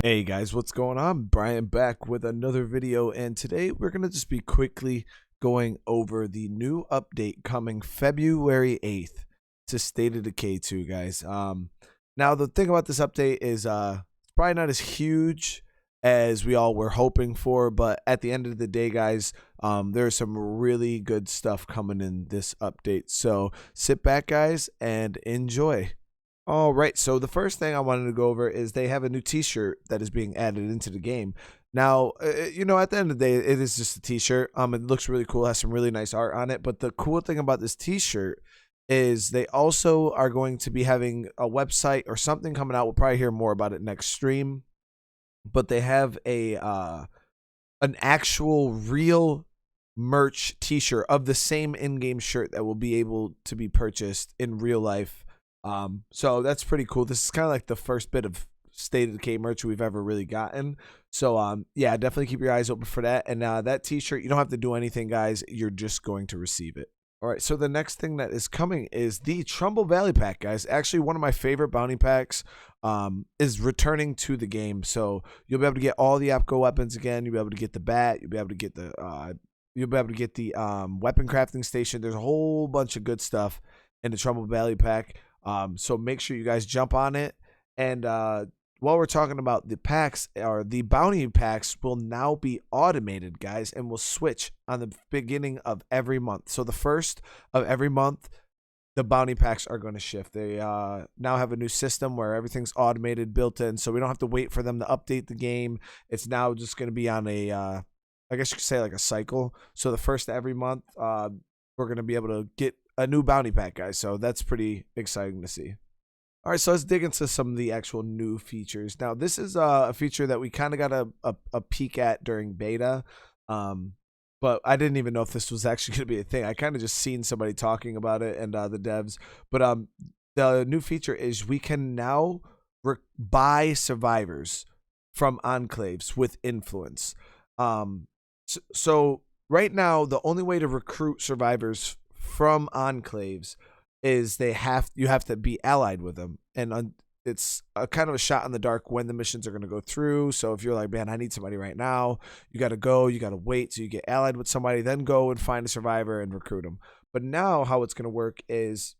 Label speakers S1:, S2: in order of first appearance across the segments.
S1: Hey guys, what's going on? Brian back with another video, and today we're going to just be quickly going over the new update coming February 8th to State of Decay 2, guys. Now the thing about this update is it's probably not as huge as we all were hoping for, but at the end of the day, guys, there's some really good stuff coming in this update. So sit back, guys, and enjoy. All right, so the first thing I wanted to go over is they have a new T-shirt that is being added into the game. Now, at the end of the day, it is just a T-shirt. It looks really cool, has some really nice art on it. But the cool thing about this T-shirt is they also are going to be having a website or something coming out. We'll probably hear more about it next stream. But they have an actual real merch T-shirt of the same in-game shirt that will be able to be purchased in real life. So that's pretty cool. This is kind of like the first bit of State of Decay merch we've ever really gotten. So yeah, definitely keep your eyes open for that. And that T-shirt, you don't have to do anything, guys. You're just going to receive it. All right, so the next thing that is coming is the Trumbull Valley pack, guys. Actually, one of my favorite bounty packs is returning to the game. So you'll be able to get all the APCO weapons again. You'll be able to get the bat. You'll be able to get the weapon crafting station. There's a whole bunch of good stuff in the Trumbull Valley pack. So make sure you guys jump on it. And while we're talking about the packs, or the bounty packs will now be automated, guys, and will switch on the beginning of every month. So the first of every month, the bounty packs are going to shift. They now have a new system where everything's automated, built in, so we don't have to wait for them to update the game. It's now just going to be on a, I guess you could say like a cycle. So the first of every month, we're going to be able to get a new bounty pack, guys. So that's pretty exciting to see. All right, so let's dig into some of the actual new features. Now, this is a feature that we kind of got a peek at during beta, but I didn't even know if this was actually going to be a thing. I kind of just seen somebody talking about it and the devs. But the new feature is we can now buy survivors from enclaves with influence. So right now, the only way to recruit survivors from enclaves is you have to be allied with them, and it's a kind of a shot in the dark when the missions are going to go through. So if you're like, man, I need somebody right now, you got to wait till you get allied with somebody, then go and find a survivor and recruit them. But now how it's going to work is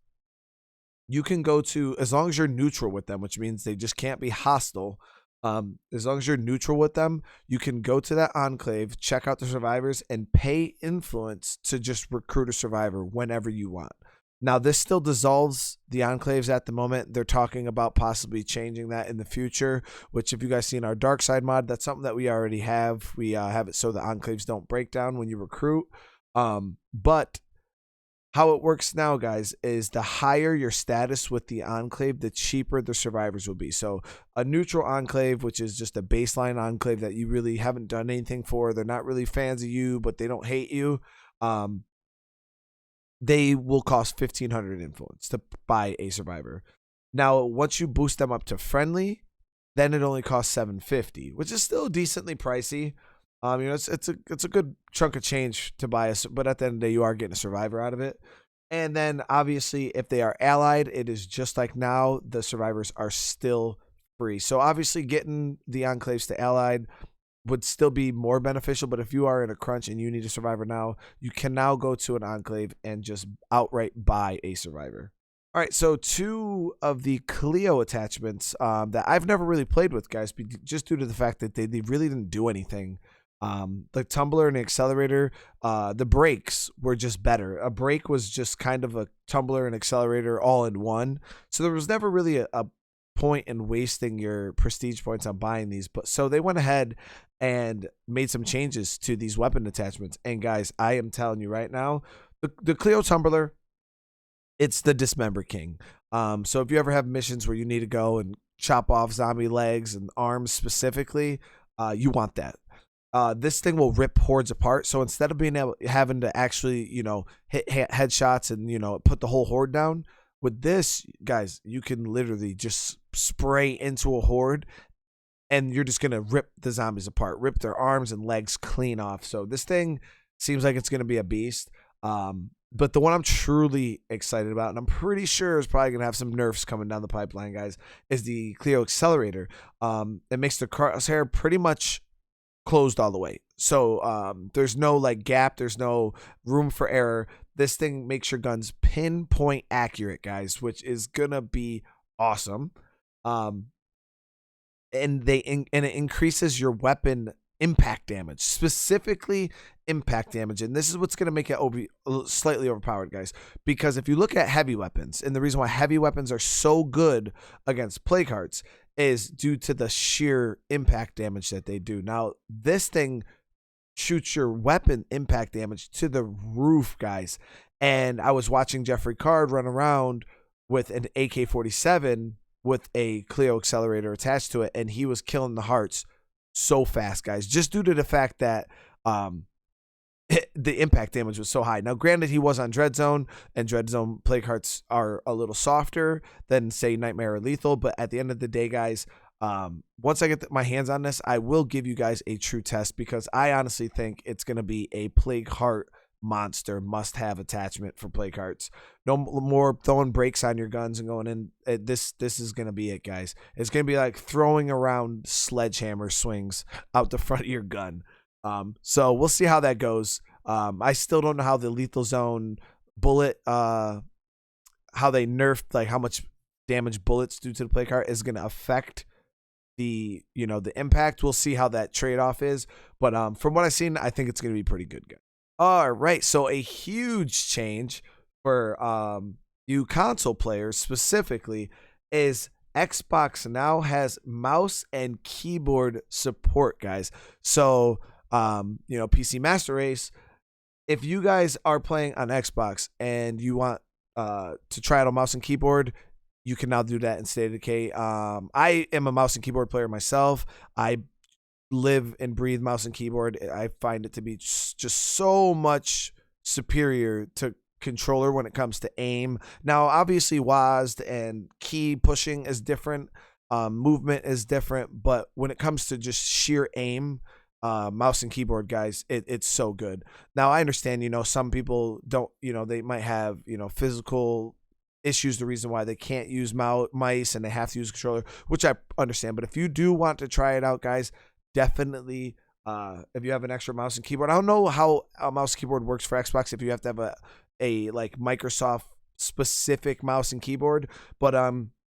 S1: you can go to, as long as you're neutral with them, which means they just can't be hostile. As long as you're neutral with them, you can go to that enclave, check out the survivors, and pay influence to just recruit a survivor whenever you want. Now, this still dissolves the enclaves at the moment. They're talking about possibly changing that in the future, which if you guys seen our dark side mod, that's something that we already have. We have it so the enclaves don't break down when you recruit. But how it works now, guys, is the higher your status with the enclave, the cheaper the survivors will be. So a neutral enclave, which is just a baseline enclave that you really haven't done anything for, they're not really fans of you, but they don't hate you, they will cost 1,500 influence to buy a survivor. Now, once you boost them up to friendly, then it only costs 750, which is still decently pricey. It's a good chunk of change to buy us, but at the end of the day, you are getting a survivor out of it. And then obviously, if they are allied, it is just like now, the survivors are still free. So obviously, getting the enclaves to allied would still be more beneficial, but if you are in a crunch and you need a survivor now, you can now go to an enclave and just outright buy a survivor. All right, so two of the Clio attachments that I've never really played with, guys, just due to the fact that they really didn't do anything. The tumbler and the accelerator, the brakes were just better. A brake was just kind of a tumbler and accelerator all in one, so there was never really a point in wasting your prestige points on buying these. But so they went ahead and made some changes to these weapon attachments, and guys, I am telling you right now, the Clio tumbler, it's the dismember king. So if you ever have missions where you need to go and chop off zombie legs and arms specifically, you want that. This thing will rip hordes apart. So instead of having to actually, hit headshots and, put the whole horde down, with this, guys, you can literally just spray into a horde and you're just going to rip the zombies apart, rip their arms and legs clean off. So this thing seems like it's going to be a beast. But the one I'm truly excited about, and I'm pretty sure is probably gonna have some nerfs coming down the pipeline, guys, is the Clio Accelerator. It makes the crosshair pretty much closed all the way. So there's no like gap, there's no room for error. This thing makes your guns pinpoint accurate, guys, which is gonna be awesome. And it increases your weapon impact damage, specifically impact damage. And this is what's going to make it slightly overpowered, guys, because if you look at heavy weapons, and the reason why heavy weapons are so good against plague hearts is due to the sheer impact damage that they do. Now, this thing shoots your weapon impact damage to the roof, guys. And I was watching Jeffrey Card run around with an AK-47 with a Clio Accelerator attached to it, and he was killing the hearts so fast, guys, just due to the fact that the impact damage was so high. Now, granted, he was on Dread Zone, and Dread Zone plague hearts are a little softer than, say, Nightmare or Lethal, but at the end of the day, guys, once I get my hands on this, I will give you guys a true test, because I honestly think it's going to be a plague heart monster must-have attachment for plague hearts. No more throwing brakes on your guns and going in. This is going to be it, guys. It's going to be like throwing around sledgehammer swings out the front of your gun. So we'll see how that goes. I still don't know how the lethal zone bullet, how they nerfed, like how much damage bullets do to the plague heart is going to affect the impact. We'll see how that trade-off is. But from what I've seen, I think it's going to be pretty good, guys. All right, so a huge change for you console players specifically is Xbox now has mouse and keyboard support, guys. So, PC Master Race, if you guys are playing on Xbox and you want to try out a mouse and keyboard, you can now do that in State of Decay. I am a mouse and keyboard player myself. I live and breathe mouse and keyboard. I find it to be just so much superior to controller when it comes to aim. Now, obviously, WASD and key pushing is different. Movement is different. But when it comes to just sheer aim, mouse and keyboard, guys, it's so good. Now, I understand, some people don't, they might have, physical issues, the reason why they can't use mice and they have to use a controller, which I understand. But if you do want to try it out, guys, definitely, if you have an extra mouse and keyboard. I don't know how a mouse and keyboard works for Xbox, if you have to have a like Microsoft specific mouse and keyboard, but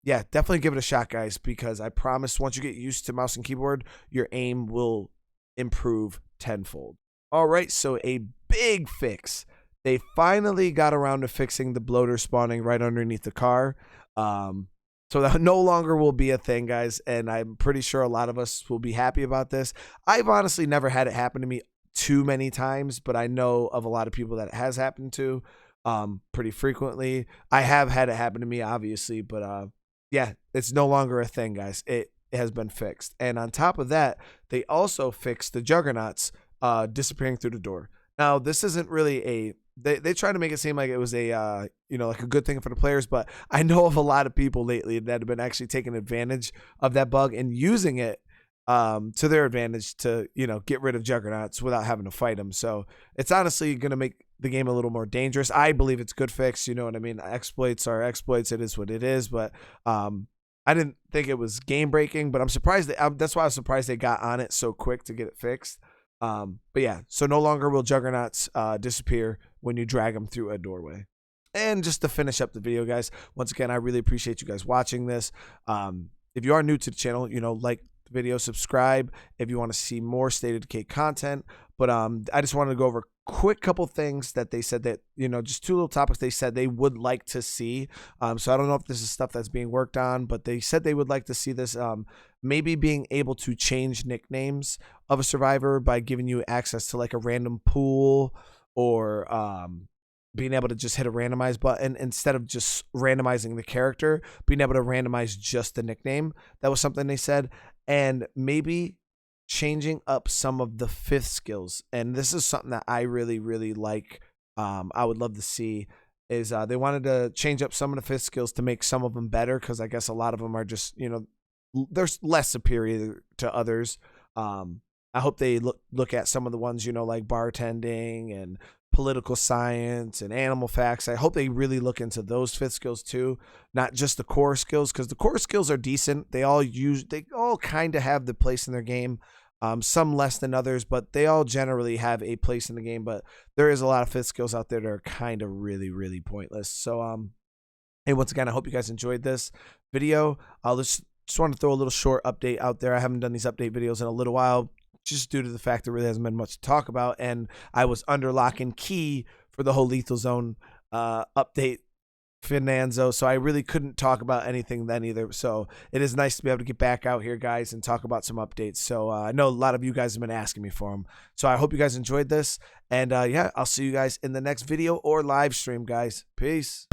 S1: yeah, definitely give it a shot, guys, because I promise once you get used to mouse and keyboard, your aim will improve tenfold. All right, so a big fix. They finally got around to fixing the bloater spawning right underneath the car. So that no longer will be a thing, guys, and I'm pretty sure a lot of us will be happy about this. I've honestly never had it happen to me too many times, but I know of a lot of people that it has happened to pretty frequently. I have had it happen to me, obviously, but yeah, it's no longer a thing, guys. It has been fixed. And on top of that, they also fixed the juggernauts disappearing through the door. Now, this isn't really a... They try to make it seem like it was a like a good thing for the players, but I know of a lot of people lately that have been actually taking advantage of that bug and using it to their advantage to get rid of juggernauts without having to fight them. So it's honestly going to make the game a little more dangerous. I believe it's good fix. You know what I mean? Exploits are exploits. It is what it is. But I didn't think it was game breaking, but I'm surprised that's why I was surprised they got on it so quick to get it fixed. But yeah, so no longer will juggernauts disappear when you drag them through a doorway. And just to finish up the video, guys, once again, I really appreciate you guys watching this. If you are new to the channel, like the video, subscribe if you want to see more State of Decay content. But I just wanted to go over a quick couple things that they said that, just two little topics they said they would like to see. So I don't know if this is stuff that's being worked on, but they said they would like to see this. Maybe being able to change nicknames of a survivor by giving you access to like a random pool, or being able to just hit a randomize button instead of just randomizing the character, being able to randomize just the nickname. That was something they said. And maybe changing up some of the fifth skills. And this is something that I really, really like. I would love to see is they wanted to change up some of the fifth skills to make some of them better, because I guess a lot of them are just, they're less superior to others. I hope they look at some of the ones, like bartending and political science and animal facts. I hope they really look into those 5th skills too, not just the core skills, because the core skills are decent. They all kind of have the place in their game. Some less than others, but they all generally have a place in the game. But there is a lot of 5th skills out there that are kind of really, really pointless. So, hey, once again, I hope you guys enjoyed this video. I'll just want to throw a little short update out there. I haven't done these update videos in a little while, just due to the fact there really hasn't been much to talk about. And I was under lock and key for the whole Lethal Zone update Finanzo, so I really couldn't talk about anything then either. So it is nice to be able to get back out here, guys, and talk about some updates. So I know a lot of you guys have been asking me for them. So I hope you guys enjoyed this. And yeah, I'll see you guys in the next video or live stream, guys. Peace.